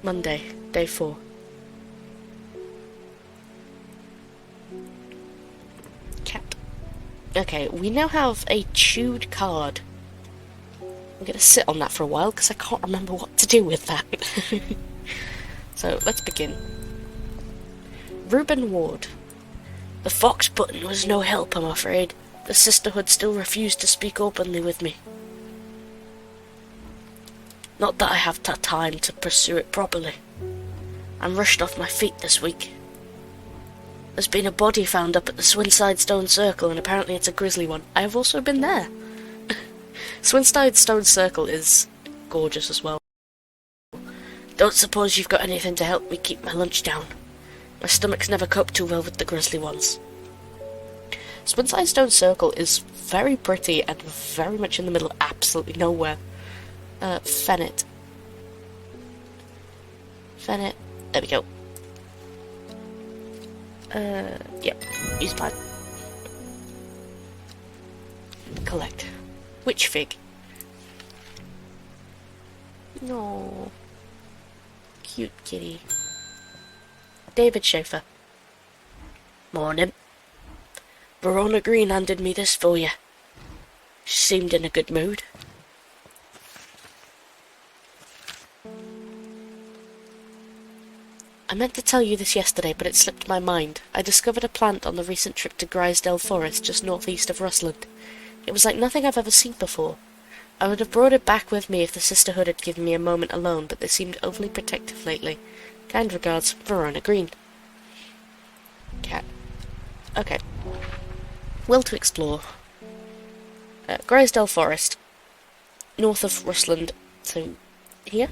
Monday, day 4. Cat. Okay, we now have a chewed card. I'm gonna sit on that for a while because I can't remember what to do with that. So, let's begin. Reuben Ward. The Fox button was no help, I'm afraid. The Sisterhood still refused to speak openly with me. Not that I have time to pursue it properly. I'm rushed off my feet this week. There's been a body found up at the Swinside Stone Circle, and apparently it's a grisly one. I have also been there. Swinside Stone Circle is gorgeous as well. Don't suppose you've got anything to help me keep my lunch down. My stomach's never coped too well with the grisly ones. Swinside Stone Circle is very pretty and very much in the middle of absolutely nowhere. Fennet. Fennet. There we go. Yep. Use plan. Collect. Which fig? No. Cute kitty. David Schaefer. Morning. Verona Green handed me this for you. She seemed in a good mood. I meant to tell you this yesterday, but it slipped my mind. I discovered a plant on the recent trip to Grisdale Forest, just northeast of Rustland. It was like nothing I've ever seen before. I would have brought it back with me if the Sisterhood had given me a moment alone, but they seemed overly protective lately. Kind regards, Verona Green. Cat. Okay. Will to explore. Grisdale Forest. North of Rustland. So, here?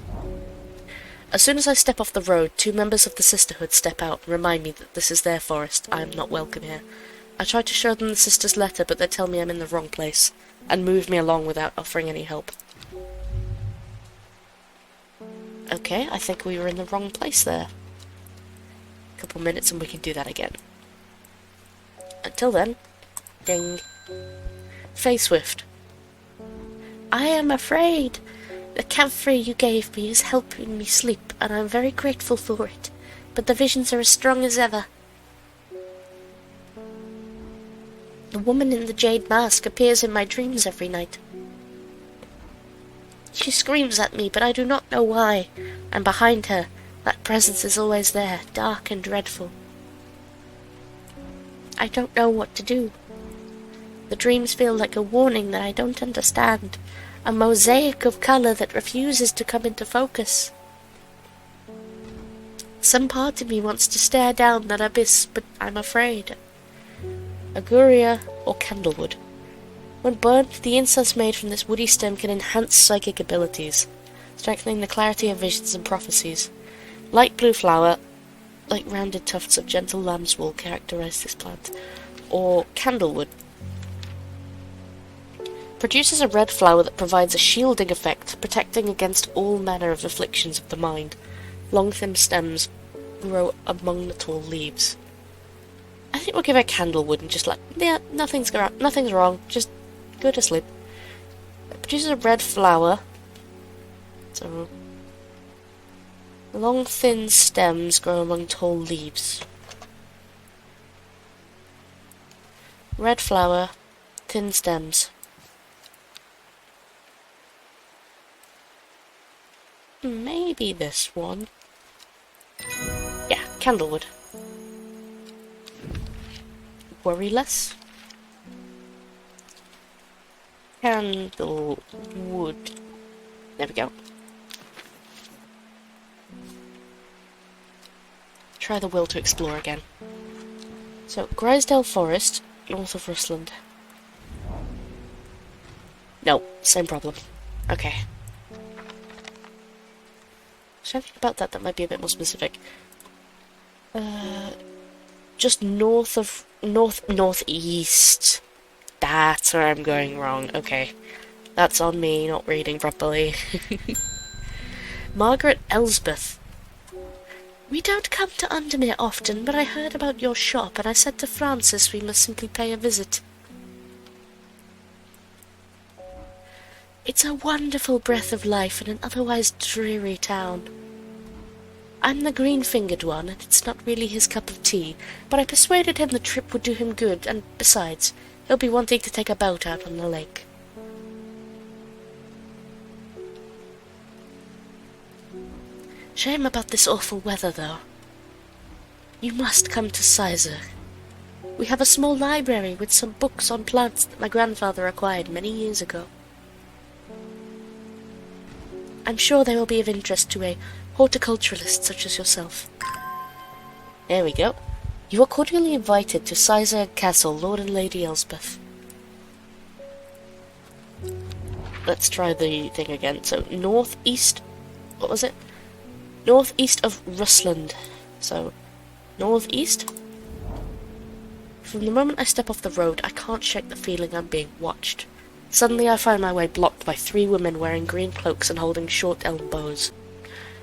As soon as I step off the road, 2 members of the Sisterhood step out and remind me that this is their forest. I am not welcome here. I try to show them the sister's letter, but they tell me I'm in the wrong place, and move me along without offering any help. Okay, I think we were in the wrong place there. A couple minutes and we can do that again. Until then, ding. Faye Swift. I am afraid. The camphor you gave me is helping me sleep, and I'm very grateful for it, but the visions are as strong as ever. The woman in the jade mask appears in my dreams every night. She screams at me, but I do not know why, and behind her, that presence is always there, dark and dreadful. I don't know what to do. The dreams feel like a warning that I don't understand. A mosaic of colour that refuses to come into focus. Some part of me wants to stare down that abyss, but I'm afraid. Aguria or candlewood. When burnt, the incense made from this woody stem can enhance psychic abilities, strengthening the clarity of visions and prophecies. Light blue flower, like rounded tufts of gentle lamb's wool, characterize this plant. Or candlewood. Produces a red flower that provides a shielding effect, protecting against all manner of afflictions of the mind. Long thin stems grow among the tall leaves. I think we'll give it candlewood and just yeah, nothing's wrong, just go to sleep. It produces a red flower. So, long thin stems grow among tall leaves. Red flower, thin stems. Maybe this one. Yeah, candlewood. Worry less. Candlewood. There we go. Try the will to explore again. So, Grisdale Forest, north of Rustland. No, same problem. Okay. Something about that might be a bit more specific. Just northeast. That's where I'm going wrong. Okay. That's on me, not reading properly. Margaret Elsbeth. We don't come to Undermere often, but I heard about your shop, and I said to Francis we must simply pay a visit. It's a wonderful breath of life in an otherwise dreary town. I'm the green-fingered one, and it's not really his cup of tea, but I persuaded him the trip would do him good, and besides, he'll be wanting to take a boat out on the lake. Shame about this awful weather, though. You must come to Sizer. We have a small library with some books on plants that my grandfather acquired many years ago. I'm sure they will be of interest to a horticulturalist such as yourself. There we go. You are cordially invited to Sizer Castle, Lord and Lady Elspeth. Let's try the thing again. So, northeast... What was it? Northeast of Rusland. So, northeast? From the moment I step off the road, I can't shake the feeling I'm being watched. Suddenly I find my way blocked by 3 women wearing green cloaks and holding short elm bows.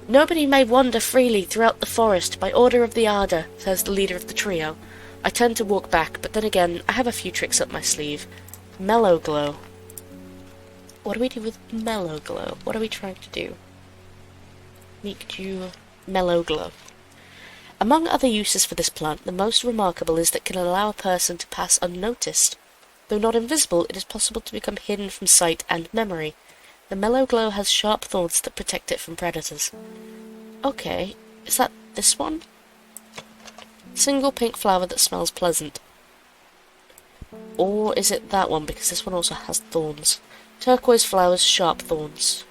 Nobody may wander freely throughout the forest by order of the Arda, says the leader of the trio. I turn to walk back, but then again, I have a few tricks up my sleeve. Mellow glow. What do we do with mellow glow? What are we trying to do? Make you mellow glow. Among other uses for this plant, the most remarkable is that it can allow a person to pass unnoticed. Though not invisible, it is possible to become hidden from sight and memory. The mellow glow has sharp thorns that protect it from predators. Okay, is that this one? Single pink flower that smells pleasant. Or is it that one, because this one also has thorns. Turquoise flowers, sharp thorns.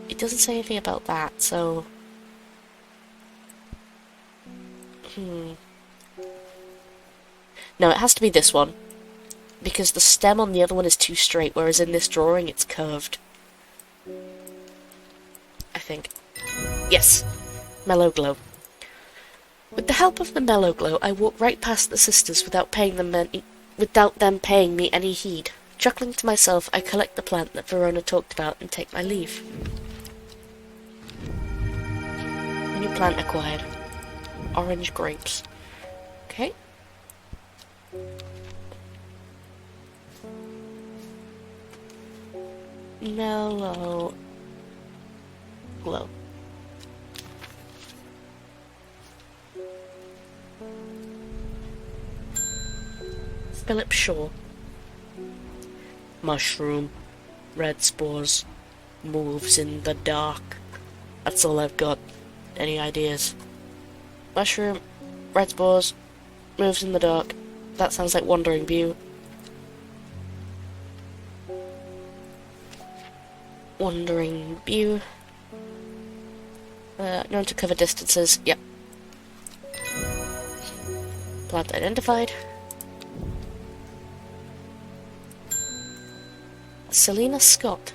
It doesn't say anything about that, so... No, it has to be this one. Because the stem on the other one is too straight, whereas in this drawing it's curved. I think. Yes! Mellow glow. With the help of the mellow glow, I walk right past the sisters without them paying me any heed. Chuckling to myself, I collect the plant that Verona talked about and take my leave. New plant acquired. Orange grapes. Okay. Mellow glow. Philip Shaw. Mushroom. Red spores. Moves in the dark. That's all I've got. Any ideas? Mushroom. Red spores. Moves in the dark. That sounds like Wandering View. Wandering View. Known to cover distances. Yep. Plant identified. Selena Scott.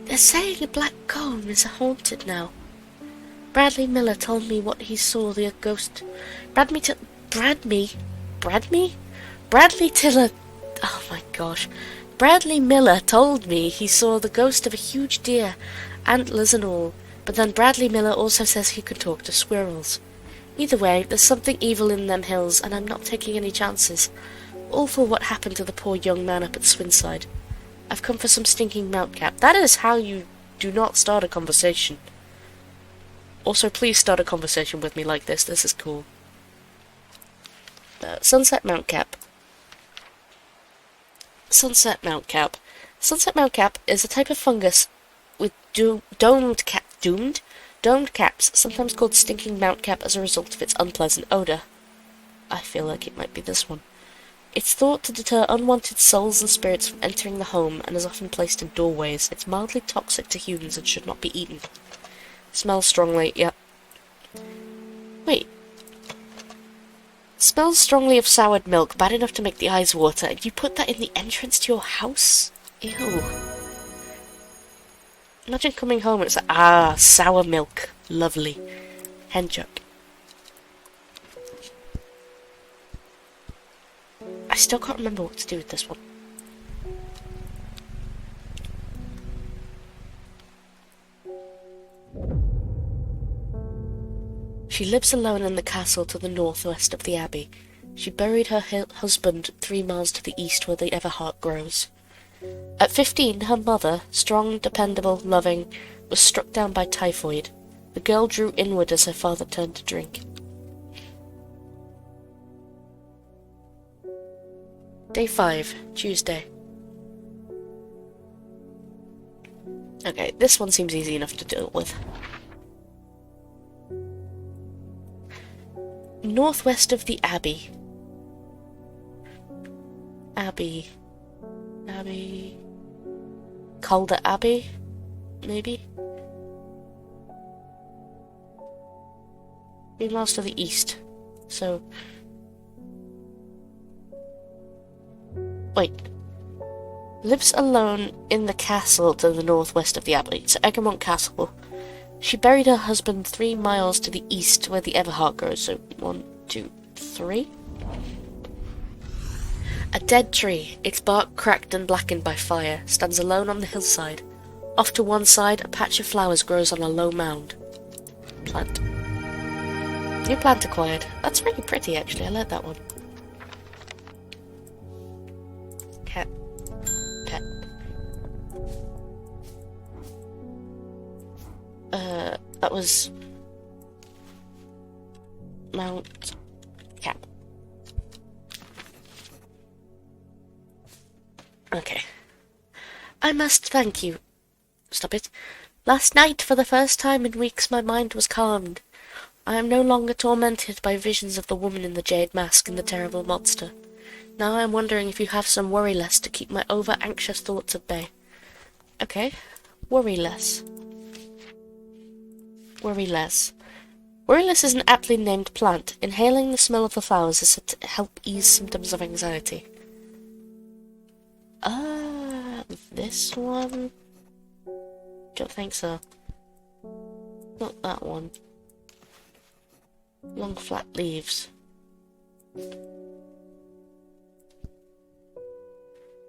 They're saying a black comb is haunted now. Bradley Miller told me what he saw the ghost... Bradley Tiller... Oh my gosh. Bradley Miller told me he saw the ghost of a huge deer, antlers and all, but then Bradley Miller also says he could talk to squirrels. Either way, there's something evil in them hills, and I'm not taking any chances. All for what happened to the poor young man up at Swinside. I've come for some stinking mountcap. That is how you do not start a conversation. Also, please start a conversation with me like this. This is cool. Sunset mountcap. Sunset mountcap. Sunset mountcap is a type of fungus with domed caps, sometimes called stinking mountcap as a result of its unpleasant odor. I feel like it might be this one. It's thought to deter unwanted souls and spirits from entering the home and is often placed in doorways. It's mildly toxic to humans and should not be eaten. Smells strongly, yep. Wait. Smells strongly of soured milk, bad enough to make the eyes water, and you put that in the entrance to your house? Ew. Imagine coming home and it's like, sour milk. Lovely. Henjuk. I still can't remember what to do with this one. She lives alone in the castle to the northwest of the abbey. She buried her husband 3 miles to the east where the Everheart grows. At 15, her mother, strong, dependable, loving, was struck down by typhoid. The girl drew inward as her father turned to drink. Day 5, Tuesday. Okay, this one seems easy enough to deal with. Northwest of the Abbey. Abbey. Calder Abbey? Maybe? 3 miles to the east. So... Wait. Lives alone in the castle to the northwest of the Abbey. It's Egremont Castle. She buried her husband 3 miles to the east where the Everheart grows. So 1, 2, 3. A dead tree, its bark cracked and blackened by fire, stands alone on the hillside. Off to one side, a patch of flowers grows on a low mound. Plant. New plant acquired. That's really pretty, actually. I like that one. Cat. Pet. That was... Mount... Cap. Okay. I must thank you. Stop it. Last night, for the first time in weeks, my mind was calmed. I am no longer tormented by visions of the woman in the jade mask and the terrible monster. Now I am wondering if you have some worry less to keep my over-anxious thoughts at bay. Okay. Worry less. Worry less. Worry less is an aptly named plant. Inhaling the smell of the flowers is said to help ease symptoms of anxiety. This one? Don't think so. Not that one. Long flat leaves. Do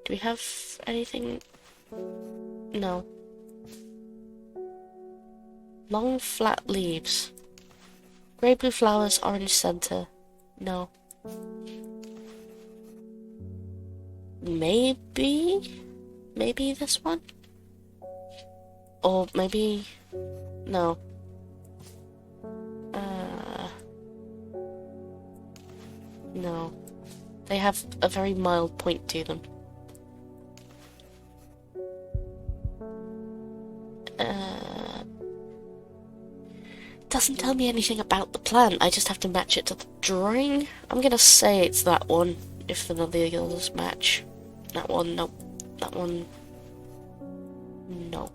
we have anything? No. Long flat leaves. Grey blue flowers, orange center. No. Maybe? Maybe this one? Or maybe... No. No. They have a very mild point to them. Doesn't tell me anything about the plant. I just have to match it to the drawing. I'm gonna say it's that one, if none of the others match. That one, no. That one, no.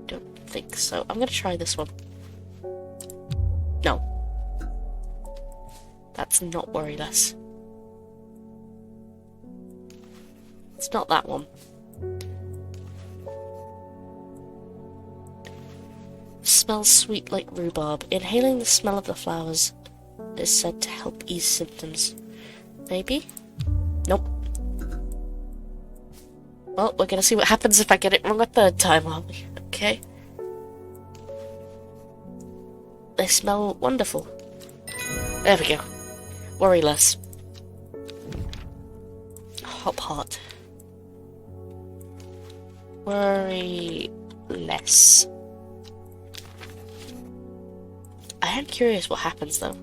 Don't think so. I'm gonna try this one. No. That's not worry less. It's not that one. Smells sweet like rhubarb. Inhaling the smell of the flowers is said to help ease symptoms. Maybe? Nope. Well, we're gonna see what happens if I get it wrong a third time, aren't we? Okay. They smell wonderful. There we go. Worry less. Hop heart. Worry less. I am curious what happens though.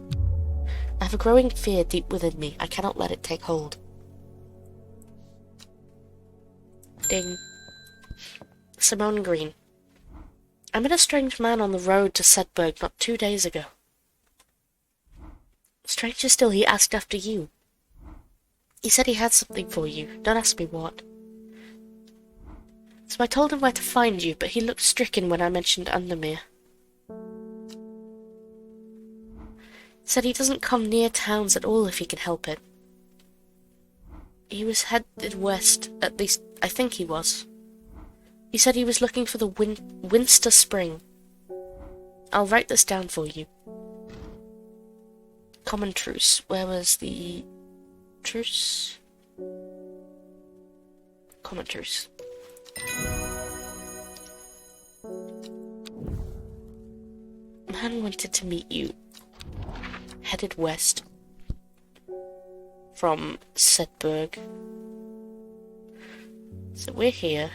I have a growing fear deep within me. I cannot let it take hold. Ding. Simone Green. I met a strange man on the road to Sedberg not 2 days ago. Stranger still, he asked after you. He said he had something for you. Don't ask me what. So I told him where to find you, but he looked stricken when I mentioned Undermere. Said he doesn't come near towns at all if he can help it. He was headed west, at least I think he was. He said he was looking for the Winster Spring. I'll write this down for you. Common truce. Where was the truce? Common truce. Man wanted to meet you. Headed west from Sedberg. So we're here.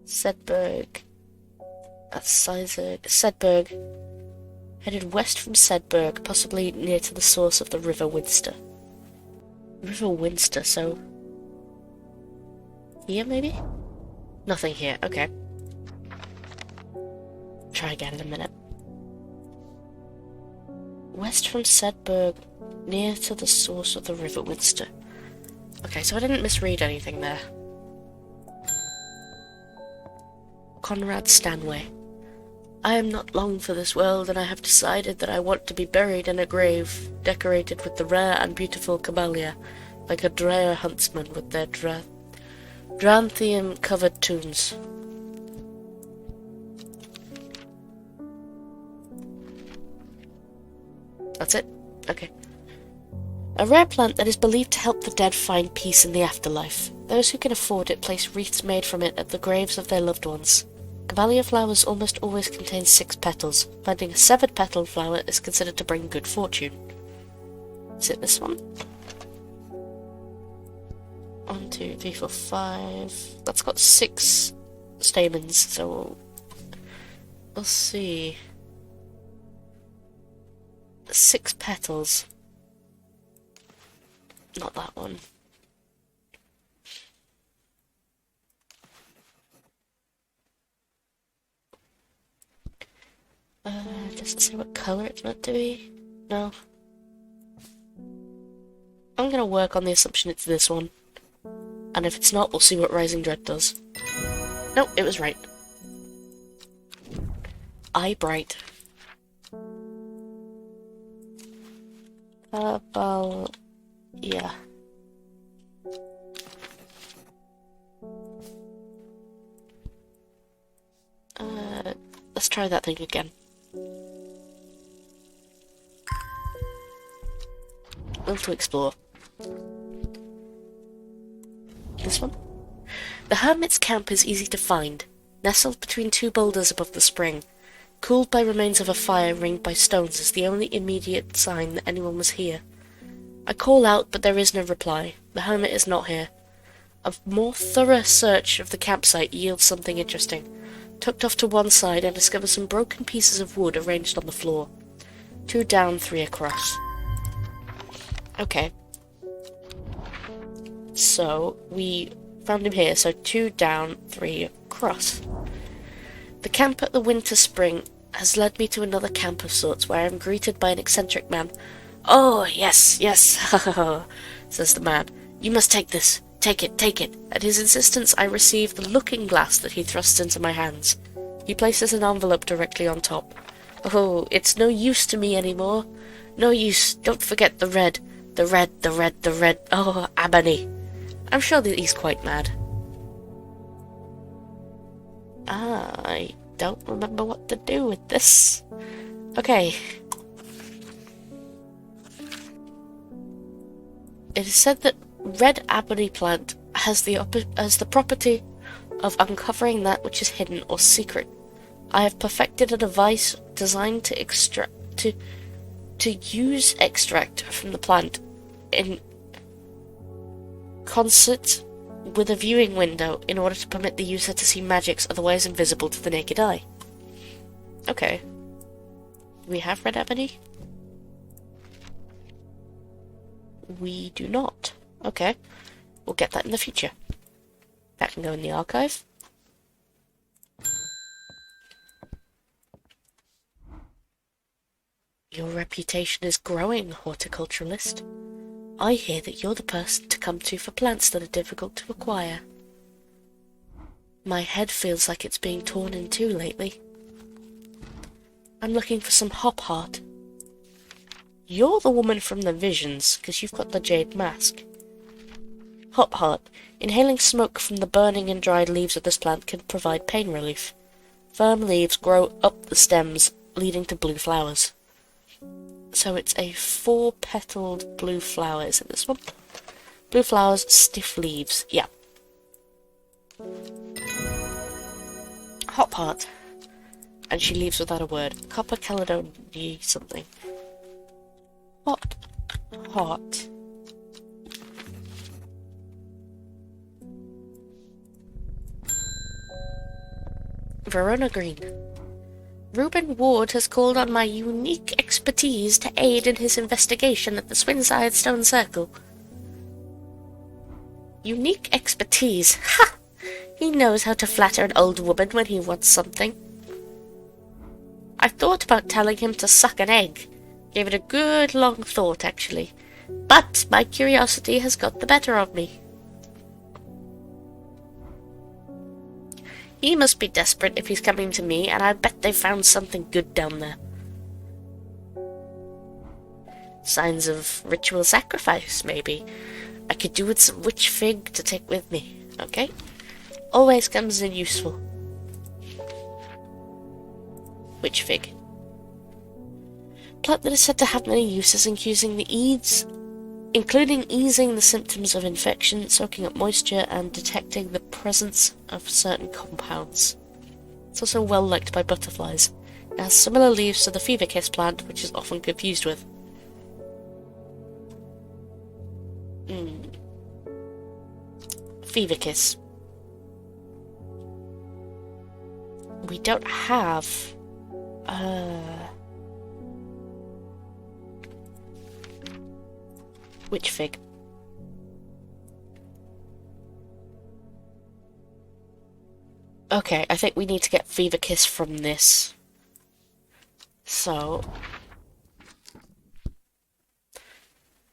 Sedberg. That's Sedberg. Headed west from Sedberg, possibly near to the source of the River Winster. River Winster, so... here, maybe? Nothing here, okay. Try again in a minute. West from Sedberg, near to the source of the River Winster. Okay, so I didn't misread anything there. Conrad Stanway. I am not long for this world, and I have decided that I want to be buried in a grave decorated with the rare and beautiful camellia, like a dreyer huntsman with their Dranthium-covered tombs. That's it? Okay. A rare plant that is believed to help the dead find peace in the afterlife. Those who can afford it place wreaths made from it at the graves of their loved ones. Camellia flowers almost always contain 6 petals. Finding a severed petal flower is considered to bring good fortune. Is it this one? 1, 2, 3, 4, 5. That's got 6 stamens, so we'll see. 6 petals. Not that one. Does it say what colour it's meant to be? No. I'm gonna work on the assumption it's this one. And if it's not, we'll see what Rising Dread does. Nope, it was right. Eye Bright. Yeah. Let's try that thing again. Will to explore. This one? The hermit's camp is easy to find, nestled between 2 boulders above the spring. Cooled by remains of a fire ringed by stones is the only immediate sign that anyone was here. I call out, but there is no reply. The hermit is not here. A more thorough search of the campsite yields something interesting. Tucked off to one side, I discover some broken pieces of wood arranged on the floor. 2 down, 3 across. Okay. So, we found him here, so 2 down, 3 across. The camp at the winter spring has led me to another camp of sorts, where I am greeted by an eccentric man. "Oh, yes, yes, says the man. "You must take this. Take it, take it." At his insistence, I receive the looking glass that he thrusts into my hands. He places an envelope directly on top. "Oh, it's no use to me anymore. No use. Don't forget the red. The red, the red, the red. Oh, Abony." I'm sure that he's quite mad. I don't remember what to do with this. Okay. It is said that red Abony plant has the property of uncovering that which is hidden or secret. I have perfected a device designed to use extract from the plant in concert with a viewing window in order to permit the user to see magics otherwise invisible to the naked eye. Okay. Do we have red ebony? We do not. Okay. We'll get that in the future. That can go in the archive. Your reputation is growing, horticulturalist. I hear that you're the person to come to for plants that are difficult to acquire. My head feels like it's being torn in two lately. I'm looking for some hop heart. You're the woman from the visions, because you've got the jade mask. Hop heart. Inhaling smoke from the burning and dried leaves of this plant can provide pain relief. Firm leaves grow up the stems, leading to blue flowers. So it's a 4-petaled blue flower. Is it this one? Blue flowers, stiff leaves. Yeah. Hop heart. And she leaves without a word. Copper Caledony something. Hop heart. Verona Green. Reuben Ward has called on my unique expertise to aid in his investigation at the Swinside Stone Circle. Unique expertise? Ha! He knows how to flatter an old woman when he wants something. I thought about telling him to suck an egg. Gave it a good long thought, actually. But my curiosity has got the better of me. He must be desperate if he's coming to me, and I bet they found something good down there. Signs of ritual sacrifice, maybe. I could do with some witch fig to take with me, okay? Always comes in useful. Witch fig. Plant that is said to have many uses, including easing the symptoms of infection, soaking up moisture, and detecting the presence of certain compounds. It's also well liked by butterflies. It has similar leaves to the fever kiss plant, which is often confused with. Fever kiss. We don't have... Witch fig. Okay, I think we need to get fever kiss from this. So...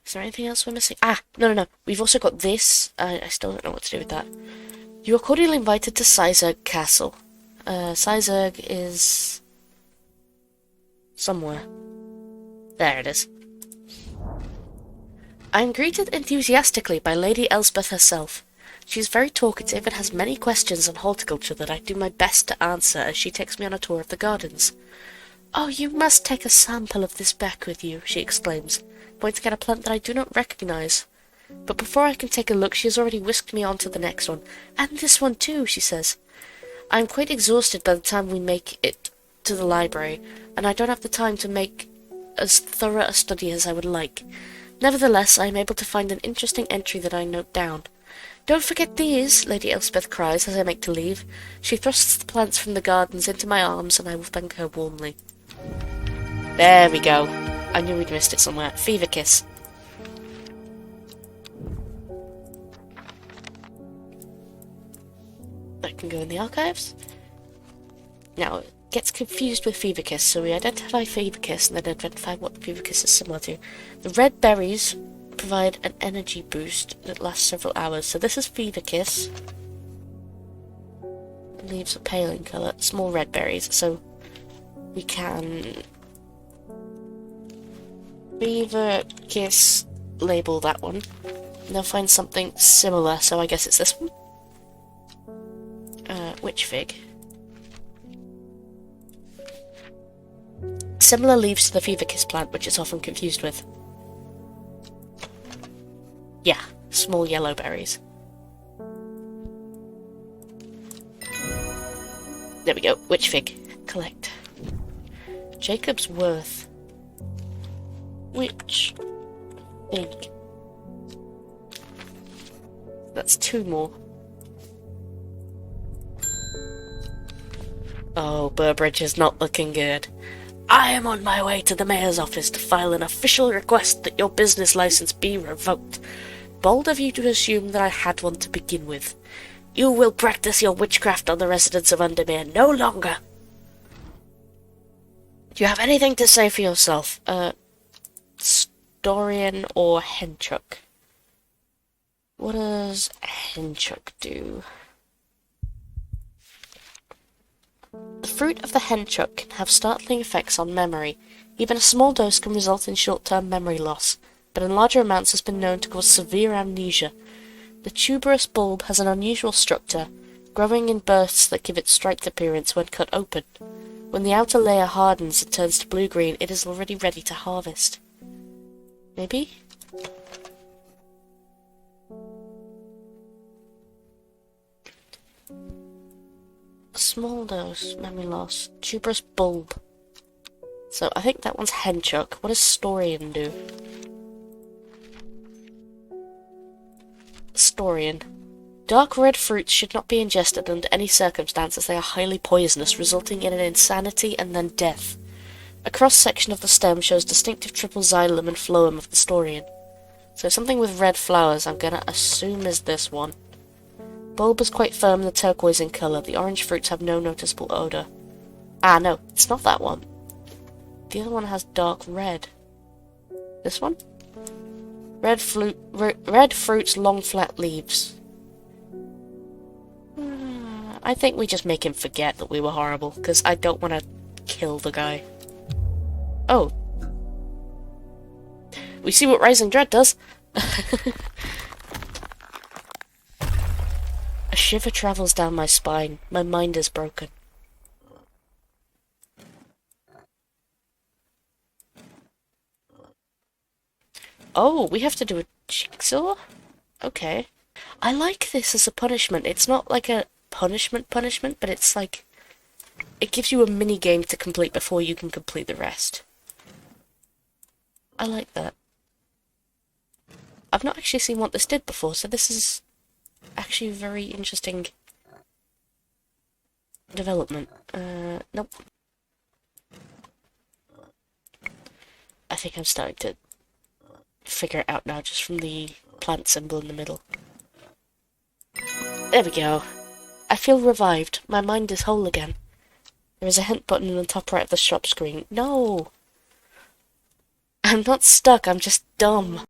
is there anything else we're missing? Ah! No. We've also got this. I still don't know what to do with that. You are cordially invited to Sizerg Castle. Sizerg is... somewhere. There it is. I am greeted enthusiastically by Lady Elspeth herself. She is very talkative and has many questions on horticulture that I do my best to answer as she takes me on a tour of the gardens. "Oh, you must take a sample of this back with you," she exclaims, pointing at a plant that I do not recognize. But before I can take a look, she has already whisked me on to the next one. "And this one too," she says. I am quite exhausted by the time we make it to the library, and I don't have the time to make as thorough a study as I would like. Nevertheless, I am able to find an interesting entry that I note down. "Don't forget these," Lady Elspeth cries as I make to leave. She thrusts the plants from the gardens into my arms, and I will thank her warmly. There we go. I knew we'd missed it somewhere. Fever kiss. That can go in the archives. Now, it gets confused with fever kiss, so we identify fever kiss and then identify what the fever kiss is similar to. The red berries provide an energy boost that lasts several hours. So this is fever kiss. The leaves are pale in colour, small red berries, so we can fever kiss label that one. And they'll find something similar, so I guess it's this one. Witch fig. Similar leaves to the fever kiss plant, which it's often confused with. Yeah, small yellow berries. There we go, witch fig. Collect. Jacob's Worth. Witch fig. That's two more. Oh, Burbridge is not looking good. I am on my way to the mayor's office to file an official request that your business license be revoked. Bold of you to assume that I had one to begin with. You will practice your witchcraft on the residents of Undermere no longer. Do you have anything to say for yourself? Storian or Henchuk? What does Henchuk do? The fruit of the henchuk can have startling effects on memory. Even a small dose can result in short-term memory loss, but in larger amounts has been known to cause severe amnesia. The tuberous bulb has an unusual structure, growing in bursts that give it striped appearance when cut open. When the outer layer hardens and turns to blue-green, it is already ready to harvest. Maybe? Small dose, memory loss, tuberous bulb. So I think that one's henchuk. What does Storian do? Storian. Dark red fruits should not be ingested under any circumstances. They are highly poisonous, resulting in an insanity and then death. A cross-section of the stem shows distinctive triple xylem and phloem of the Storian. So something with red flowers, I'm gonna assume is this one. Bulb is quite firm and the turquoise in colour. The orange fruits have no noticeable odour. Ah, no, it's not that one. The other one has dark red. This one? Red fruits, long flat leaves. I think we just make him forget that we were horrible, because I don't want to kill the guy. Oh. We see what Rising Dread does. A shiver travels down my spine. My mind is broken. Oh, we have to do a jigsaw? Okay. I like this as a punishment. It's not like a punishment, but it's like... It gives you a mini-game to complete before you can complete the rest. I like that. I've not actually seen what this did before, so this is actually a very interesting development. Nope. I think I'm starting to figure it out now, just from the plant symbol in the middle. There we go. I feel revived. My mind is whole again. There is a hint button in the top right of the shop screen. No! I'm not stuck, I'm just dumb.